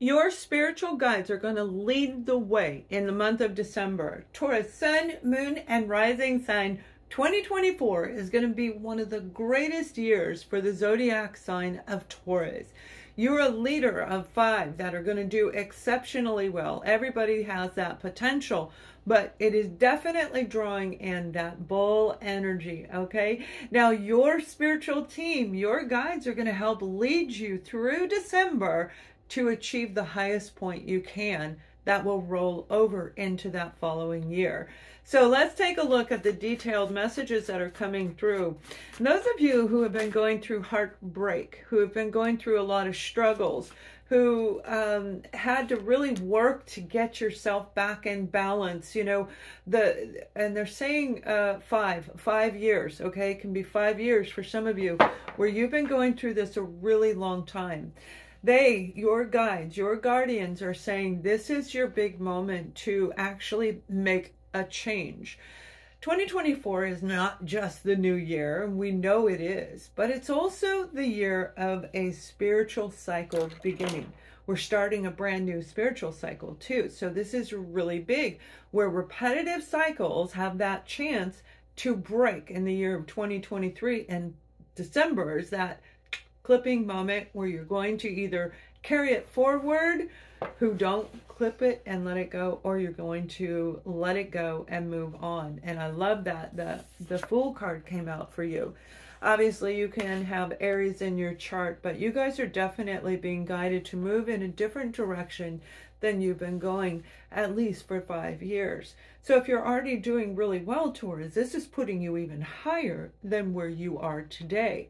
Your spiritual guides are going to lead the way in the month of December. Taurus, sun, moon, and rising sign. 2024 is going to be one of the greatest years for the zodiac sign of Taurus. You're a leader of 5 that are going to do exceptionally well. Everybody has that potential, but it is definitely drawing in that bull energy, okay? Now, your spiritual team, your guides are going to help lead you through December to achieve the highest point you can that will roll over into that following year. So let's take a look at the detailed messages that are coming through. And those of you who have been going through heartbreak, who have been going through a lot of struggles, who had to really work to get yourself back in balance, you know, and they're saying 5 years, okay? It can be 5 years for some of you where you've been going through this a really long time. They, your guides, your guardians are saying this is your big moment to actually make a change. 2024 is not just the new year, we know it is, but it's also the year of a spiritual cycle beginning. We're starting a brand new spiritual cycle too. So this is really big, where repetitive cycles have that chance to break in the year of 2023, and December is that clipping moment where you're going to either carry it forward, who don't clip it and let it go, or you're going to let it go and move on. And I love that the Fool card came out for you. Obviously, you can have Aries in your chart, but you guys are definitely being guided to move in a different direction than you've been going, at least for 5 years. So if you're already doing really well, Taurus, this is putting you even higher than where you are today.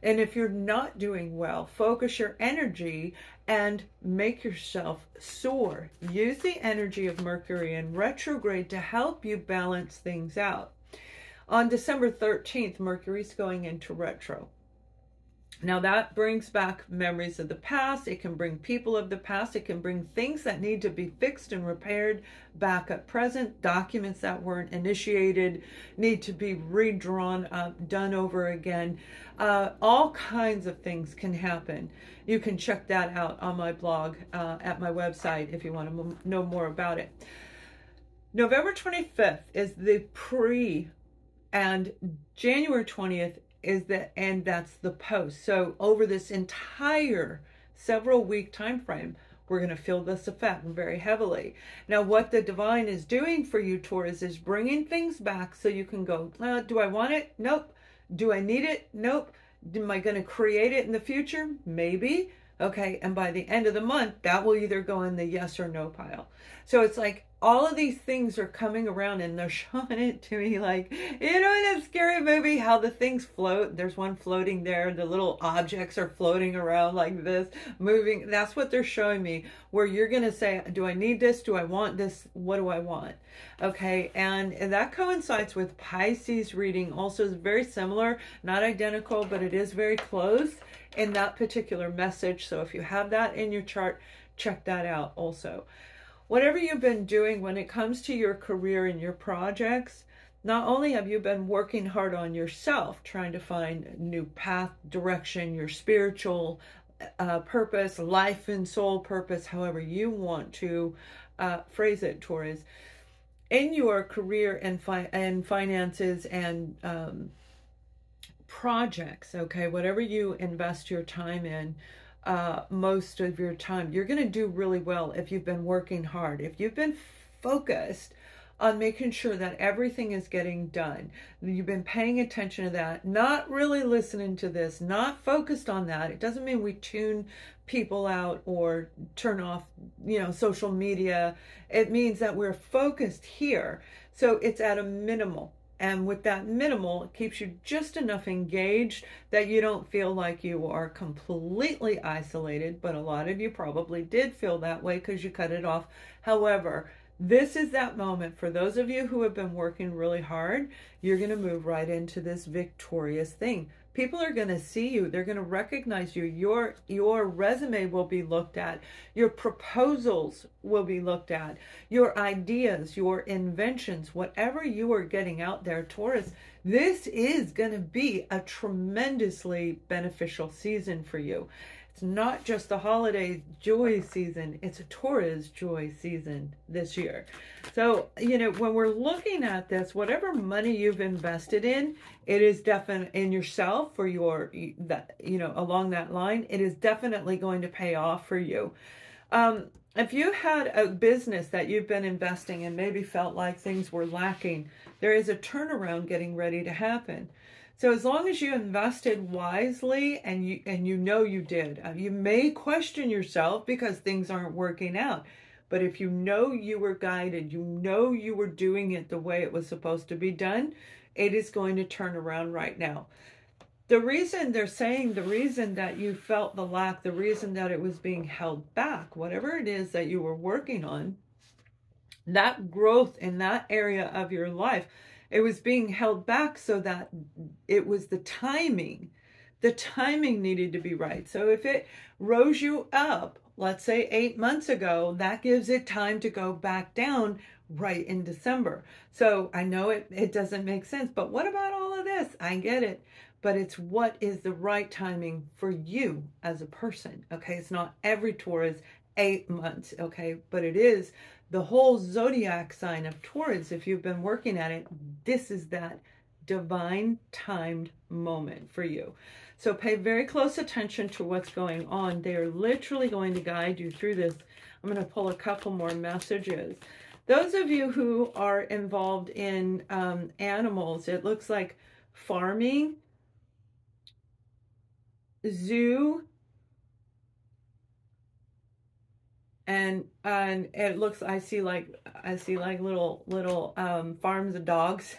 And if you're not doing well, focus your energy and make yourself soar. Use the energy of Mercury in retrograde to help you balance things out. On December 13th, Mercury's going into retro. Now that brings back memories of the past. It can bring people of the past. It can bring things that need to be fixed and repaired back at present. Documents that weren't initiated need to be redrawn up, done over again. All kinds of things can happen. You can check that out on my blog at my website if you want to know more about it. November 25th is the pre, and January 20th is the, and that's the post. So over this entire several week time frame, we're going to feel this effect very heavily. Now, what the divine is doing for you, Taurus, is bringing things back so you can go, do I want it? Nope. Do I need it? Nope. Am I going to create it in the future? Maybe. Okay. And by the end of the month, that will either go in the yes or no pile. So it's like all of these things are coming around, and they're showing it to me like, you know, in a scary movie, how the things float. There's one floating there. The little objects are floating around like this, moving. That's what they're showing me, where you're going to say, do I need this? Do I want this? What do I want? Okay. And that coincides with Pisces reading. Also is very similar, not identical, but it is very close in that particular message. So if you have that in your chart, check that out also. Whatever you've been doing when it comes to your career and your projects, not only have you been working hard on yourself, trying to find new path, direction, your spiritual purpose, life and soul purpose, however you want to phrase it, Taurus, in your career and finances and projects, okay, whatever you invest your time in, most of your time, you're going to do really well if you've been working hard. If you've been focused on making sure that everything is getting done, you've been paying attention to that, not really listening to this, not focused on that. It doesn't mean we tune people out or turn off, you know, social media. It means that we're focused here. So it's at a minimal. And with that minimal, it keeps you just enough engaged that you don't feel like you are completely isolated. But a lot of you probably did feel that way because you cut it off. However, this is that moment for those of you who have been working really hard. You're going to move right into this victorious thing. People are going to see you. They're going to recognize you. Your resume will be looked at. Your proposals will be looked at. Your ideas, your inventions, whatever you are getting out there, Taurus, this is going to be a tremendously beneficial season for you. It's not just the holiday joy season, it's a Taurus joy season this year. So, you know, when we're looking at this, whatever money you've invested in, it is definitely in yourself or your, that, you know, along that line, it is definitely going to pay off for you. If you had a business that you've been investing in, maybe felt like things were lacking, there is a turnaround getting ready to happen. So as long as you invested wisely and you know you did, you may question yourself because things aren't working out. But if you know you were guided, you know you were doing it the way it was supposed to be done, it is going to turn around right now. The reason they're saying, the reason that you felt the lack, the reason that it was being held back, whatever it is that you were working on, that growth in that area of your life, it was being held back so that it was the timing needed to be right. So if it rose you up, let's say 8 months ago, that gives it time to go back down right in December. So I know it doesn't make sense, but what about all of this? I get it, but it's what is the right timing for you as a person, okay? It's not every Taurus 8 months, okay? But it is the whole zodiac sign of Taurus. If you've been working at it, this is that divine timed moment for you. So pay very close attention to what's going on. They are literally going to guide you through this. I'm going to pull a couple more messages. Those of you who are involved in animals, it looks like farming, zoo, and it looks, I see like little farms of dogs.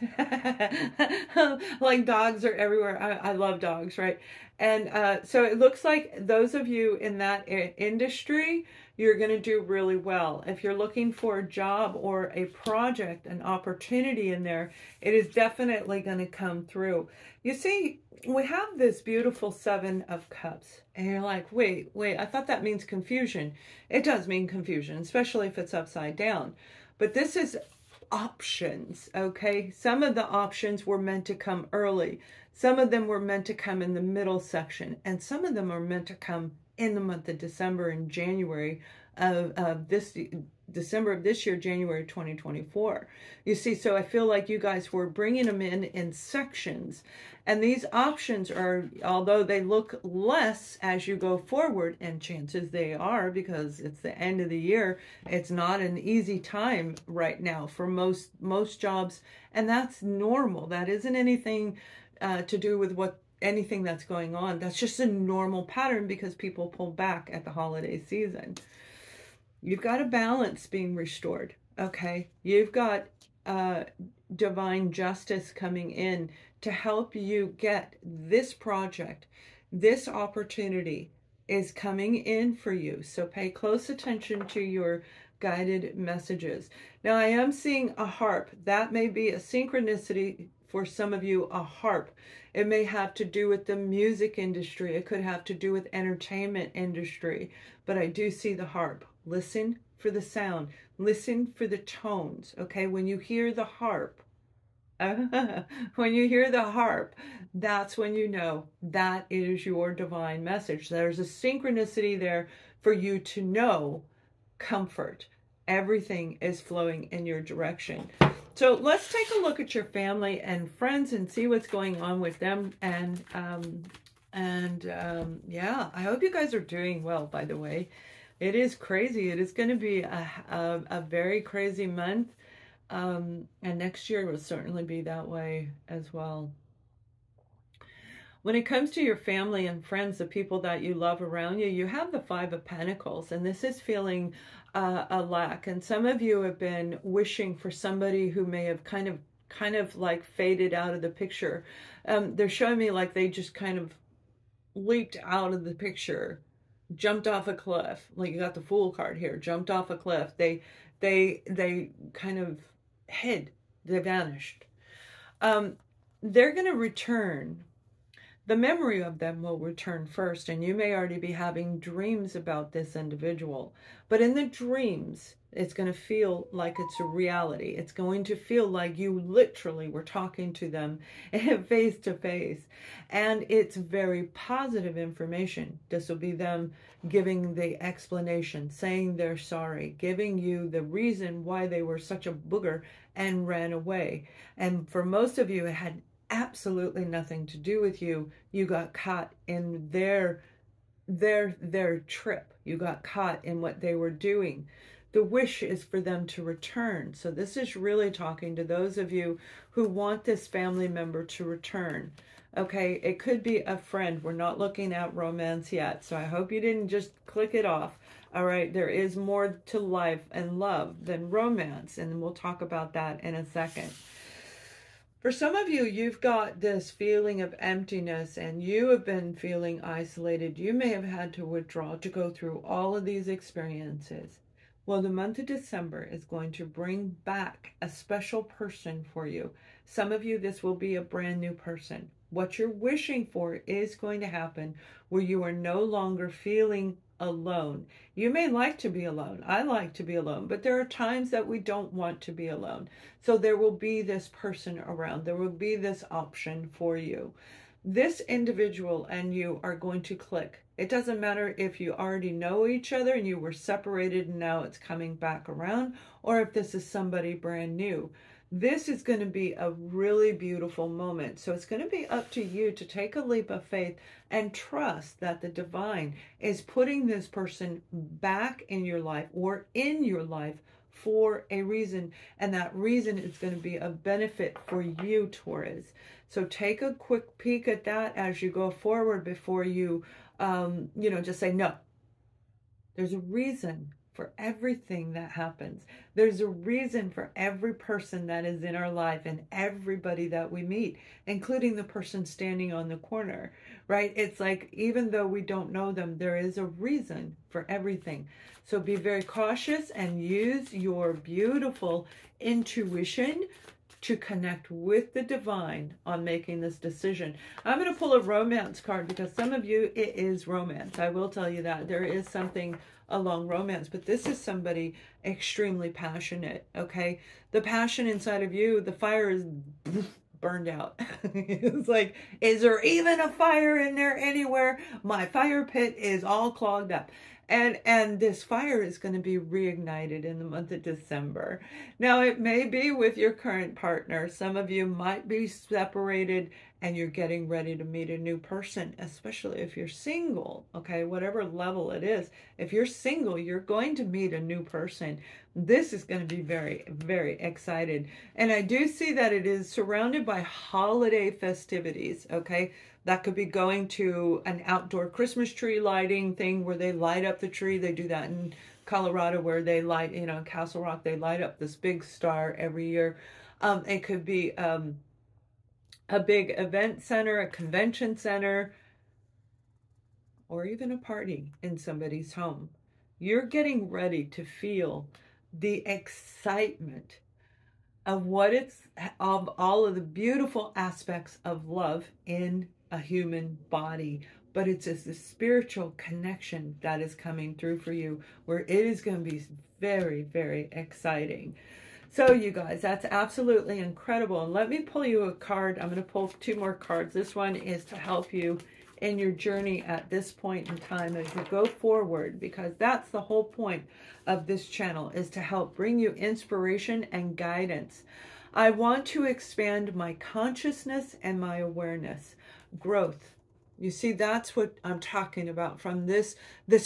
Like dogs are everywhere. I love dogs, right? And so it looks like those of you in that industry, you're going to do really well. If you're looking for a job or a project, an opportunity in there, it is definitely going to come through. You see, we have this beautiful 7 of Cups, and you're like, wait, I thought that means confusion. It does mean confusion, especially if it's upside down. But this is options, okay? Some of the options were meant to come early. Some of them were meant to come in the middle section, and some of them are meant to come in the month of December and January of this December of this year, January 2024. You see, so I feel like you guys were bringing them in sections. And these options are, although they look less as you go forward, and chances they are because it's the end of the year, it's not an easy time right now for most jobs. And that's normal. That isn't anything to do with anything that's going on. That's just a normal pattern because people pull back at the holiday season. You've got a balance being restored, okay? You've got divine justice coming in to help you get this project. This opportunity is coming in for you. So pay close attention to your guided messages. Now, I am seeing a harp. That may be a synchronicity for some of you, a harp. It may have to do with the music industry. It could have to do with entertainment industry. But I do see the harp. Listen for the sound. Listen for the tones, okay? When you hear the harp, when you hear the harp, that's when you know that is your divine message. There's a synchronicity there for you to know comfort. Everything is flowing in your direction. So let's take a look at your family and friends and see what's going on with them. And yeah, I hope you guys are doing well, by the way. It is crazy. It is going to be a very crazy month. And next year will certainly be that way as well. When it comes to your family and friends, the people that you love around you, you have the 5 of Pentacles, and this is feeling a lack. And some of you have been wishing for somebody who may have kind of like faded out of the picture. They're showing me like they just kind of leaped out of the picture, jumped off a cliff. Like you got the Fool card here, jumped off a cliff. They kind of hid. They vanished. They're going to return. the memory of them will return first, and you may already be having dreams about this individual. But in the dreams, it's going to feel like it's a reality. It's going to feel like you literally were talking to them face to face. And it's very positive information. This will be them giving the explanation, saying they're sorry, giving you the reason why they were such a booger and ran away. And for most of you, it had absolutely nothing to do with you. You got caught in their trip. You got caught in what they were doing. The wish is for them to return. So this is really talking to those of you who want this family member to return. Okay, it could be a friend. We're not looking at romance yet, so I hope you didn't just click it off. All right, there is more to life and love than romance, and we'll talk about that in a second. For some of you, you've got this feeling of emptiness and you have been feeling isolated. You may have had to withdraw to go through all of these experiences. Well, the month of December is going to bring back a special person for you. Some of you, this will be a brand new person. What you're wishing for is going to happen where you are no longer feeling alone. You may like to be alone. I like to be alone, but there are times that we don't want to be alone. So there will be this person around. There will be this option for you. This individual and you are going to click. It doesn't matter if you already know each other and you were separated and now it's coming back around, or if this is somebody brand new. This is going to be a really beautiful moment. So it's going to be up to you to take a leap of faith and trust that the divine is putting this person back in your life or in your life for a reason. And that reason is going to be a benefit for you, Taurus. So take a quick peek at that as you go forward before you, just say, no, there's a reason for everything that happens. There's a reason for every person that is in our life and everybody that we meet, including the person standing on the corner, right? It's like, even though we don't know them, there is a reason for everything. So be very cautious and use your beautiful intuition to connect with the divine on making this decision. I'm going to pull a romance card because some of you, it is romance. I will tell you that. There is something along romance, but this is somebody extremely passionate, okay? The passion inside of you, the fire is burned out. It's like, is there even a fire in there anywhere? My fire pit is all clogged up. And this fire is going to be reignited in the month of December. Now, it may be with your current partner. Some of you might be separated and you're getting ready to meet a new person, especially if you're single, okay? Whatever level it is. If you're single, you're going to meet a new person. This is going to be very, very excited. And I do see that it is surrounded by holiday festivities, okay? That could be going to an outdoor Christmas tree lighting thing where they light up the tree. They do that in Colorado where they light, in Castle Rock, they light up this big star every year. It could be a big event center, a convention center, or even a party in somebody's home. You're getting ready to feel the excitement of of all of the beautiful aspects of love in a human body, but it's a spiritual connection that is coming through for you where it is going to be very, very exciting. So you guys, that's absolutely incredible. And let me pull you a card. I'm going to pull two more cards. This one is to help you in your journey at this point in time as you go forward, because that's the whole point of this channel, is to help bring you inspiration and guidance. I want to expand my consciousness and my awareness. Growth. You see, that's what I'm talking about from this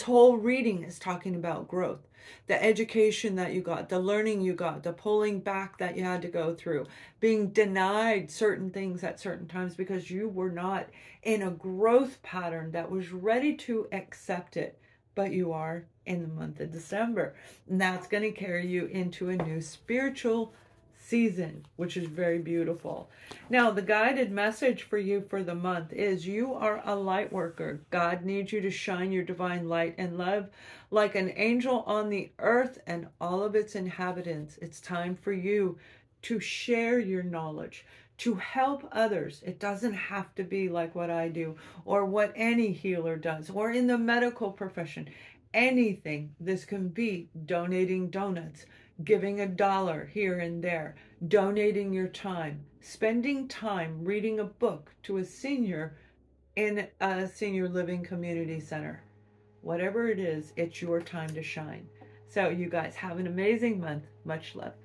whole reading is talking about growth. The education that you got, the learning you got, the pulling back that you had to go through, being denied certain things at certain times because you were not in a growth pattern that was ready to accept it. But you are in the month of December. And that's going to carry you into a new spiritual season, which is very beautiful. Now, the guided message for you for the month is you are a light worker. God needs you to shine your divine light and love like an angel on the earth and all of its inhabitants. It's time for you to share your knowledge, to help others. It doesn't have to be like what I do or what any healer does or in the medical profession. Anything. This can be donating donuts, giving $1 here and there, donating your time, spending time reading a book to a senior in a senior living community center. Whatever it is, it's your time to shine. So you guys have an amazing month. Much love.